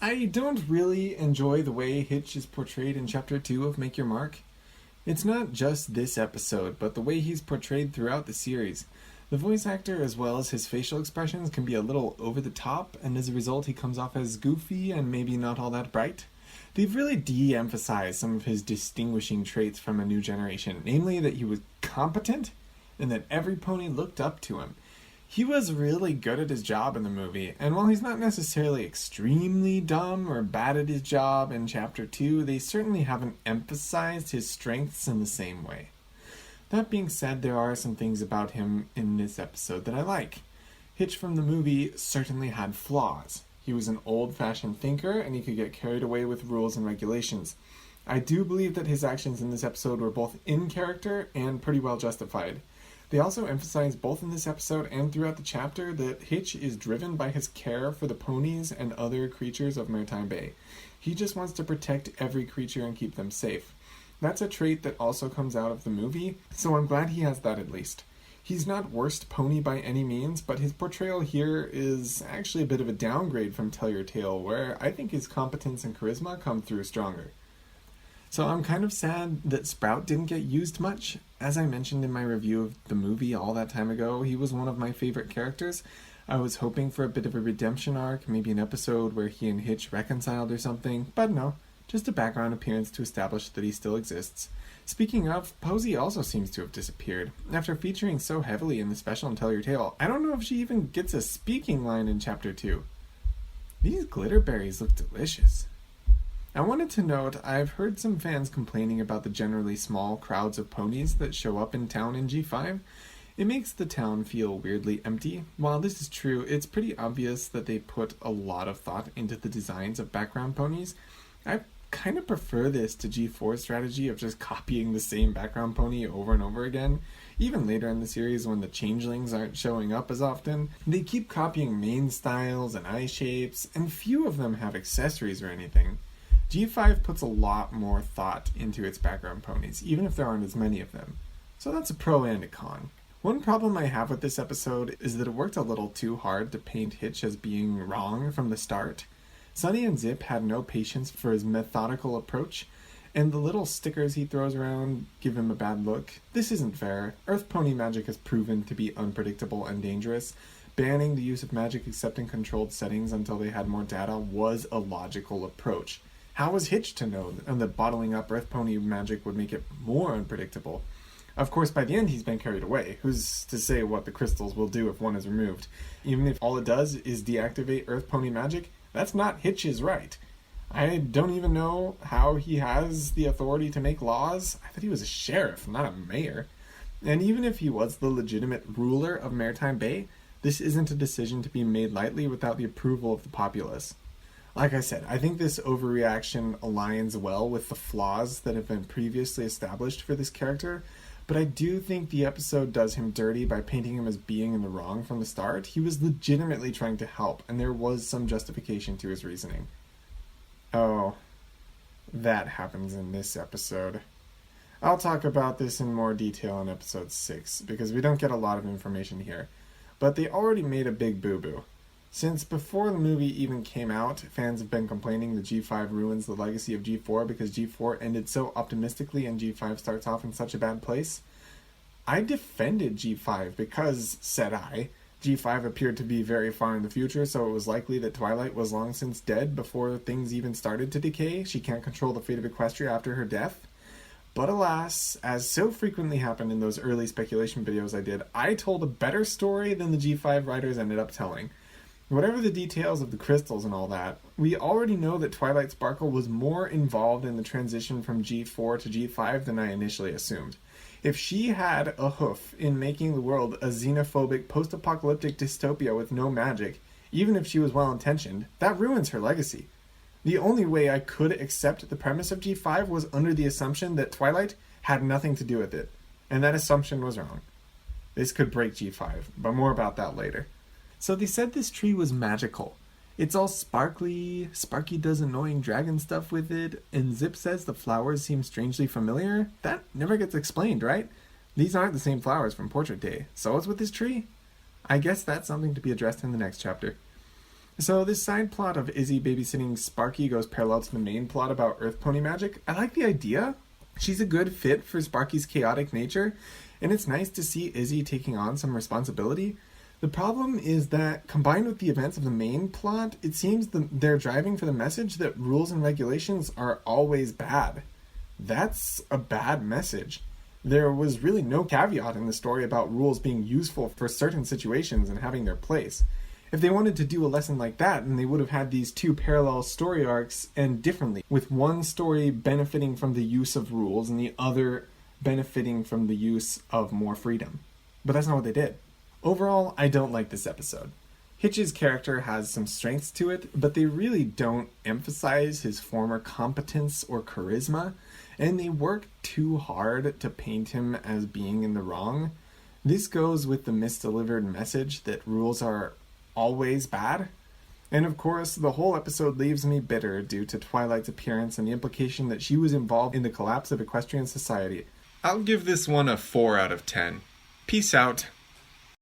I don't really enjoy the way Hitch is portrayed in Chapter 2 of Make Your Mark. It's not just this episode, but the way he's portrayed throughout the series. The voice actor, as well as his facial expressions, can be a little over the top, and as a result he comes off as goofy and maybe not all that bright. They've really de-emphasized some of his distinguishing traits from a new generation, namely that he was competent, and that every pony looked up to him. He was really good at his job in the movie, and while he's not necessarily extremely dumb or bad at his job in Chapter 2, they certainly haven't emphasized his strengths in the same way. That being said, there are some things about him in this episode that I like. Hitch from the movie certainly had flaws. He was an old-fashioned thinker, and he could get carried away with rules and regulations. I do believe that his actions in this episode were both in character and pretty well justified. They also emphasize both in this episode and throughout the chapter that Hitch is driven by his care for the ponies and other creatures of Maritime Bay. He just wants to protect every creature and keep them safe. That's a trait that also comes out of the movie, so I'm glad he has that at least. He's not worst pony by any means, but his portrayal here is actually a bit of a downgrade from Tell Your Tale, where I think his competence and charisma come through stronger. So I'm kind of sad that Sprout didn't get used much. As I mentioned in my review of the movie all that time ago, he was one of my favorite characters. I was hoping for a bit of a redemption arc, maybe an episode where he and Hitch reconciled or something, but no, just a background appearance to establish that he still exists. Speaking of, Posey also seems to have disappeared. After featuring so heavily in the special in Tell Your Tale, I don't know if she even gets a speaking line in Chapter 2. These glitter berries look delicious. I wanted to note, I've heard some fans complaining about the generally small crowds of ponies that show up in town in G5. It makes the town feel weirdly empty. While this is true, it's pretty obvious that they put a lot of thought into the designs of background ponies. I kind of prefer this to G4's strategy of just copying the same background pony over and over again. Even later in the series when the changelings aren't showing up as often, they keep copying mane styles and eye shapes, and few of them have accessories or anything. G5 puts a lot more thought into its background ponies, even if there aren't as many of them. So that's a pro and a con. One problem I have with this episode is that it worked a little too hard to paint Hitch as being wrong from the start. Sunny and Zip had no patience for his methodical approach, and the little stickers he throws around give him a bad look. This isn't fair. Earth pony magic has proven to be unpredictable and dangerous. Banning the use of magic except in controlled settings until they had more data was a logical approach. How was Hitch to know that bottling up Earth Pony magic would make it more unpredictable? Of course, by the end he's been carried away. Who's to say what the crystals will do if one is removed? Even if all it does is deactivate Earth Pony magic, that's not Hitch's right. I don't even know how he has the authority to make laws. I thought he was a sheriff, not a mayor. And even if he was the legitimate ruler of Maritime Bay, this isn't a decision to be made lightly without the approval of the populace. Like I said, I think this overreaction aligns well with the flaws that have been previously established for this character, but I do think the episode does him dirty by painting him as being in the wrong from the start. He was legitimately trying to help, and there was some justification to his reasoning. Oh, that happens in this episode. I'll talk about this in more detail in episode 6, because we don't get a lot of information here, but they already made a big boo-boo. Since before the movie even came out, fans have been complaining that G5 ruins the legacy of G4 because G4 ended so optimistically and G5 starts off in such a bad place. I defended G5 because, said I, G5 appeared to be very far in the future, so it was likely that Twilight was long since dead before things even started to decay. She can't control the fate of Equestria after her death. But alas, as so frequently happened in those early speculation videos I did, I told a better story than the G5 writers ended up telling. Whatever the details of the crystals and all that, we already know that Twilight Sparkle was more involved in the transition from G4 to G5 than I initially assumed. If she had a hoof in making the world a xenophobic post-apocalyptic dystopia with no magic, even if she was well-intentioned, that ruins her legacy. The only way I could accept the premise of G5 was under the assumption that Twilight had nothing to do with it, and that assumption was wrong. This could break G5, but more about that later. So they said this tree was magical. It's all sparkly, Sparky does annoying dragon stuff with it, and Zip says the flowers seem strangely familiar. That never gets explained, right? These aren't the same flowers from Portrait Day. So what's with this tree? I guess that's something to be addressed in the next chapter. So this side plot of Izzy babysitting Sparky goes parallel to the main plot about Earth Pony magic. I like the idea. She's a good fit for Sparky's chaotic nature, and it's nice to see Izzy taking on some responsibility. The problem is that, combined with the events of the main plot, it seems they're driving for the message that rules and regulations are always bad. That's a bad message. There was really no caveat in the story about rules being useful for certain situations and having their place. If they wanted to do a lesson like that, then they would have had these two parallel story arcs end differently, with one story benefiting from the use of rules and the other benefiting from the use of more freedom. But that's not what they did. Overall, I don't like this episode. Hitch's character has some strengths to it, but they really don't emphasize his former competence or charisma, and they work too hard to paint him as being in the wrong. This goes with the misdelivered message that rules are always bad. And of course, the whole episode leaves me bitter due to Twilight's appearance and the implication that she was involved in the collapse of equestrian society. I'll give this one a 4 out of 10. Peace out.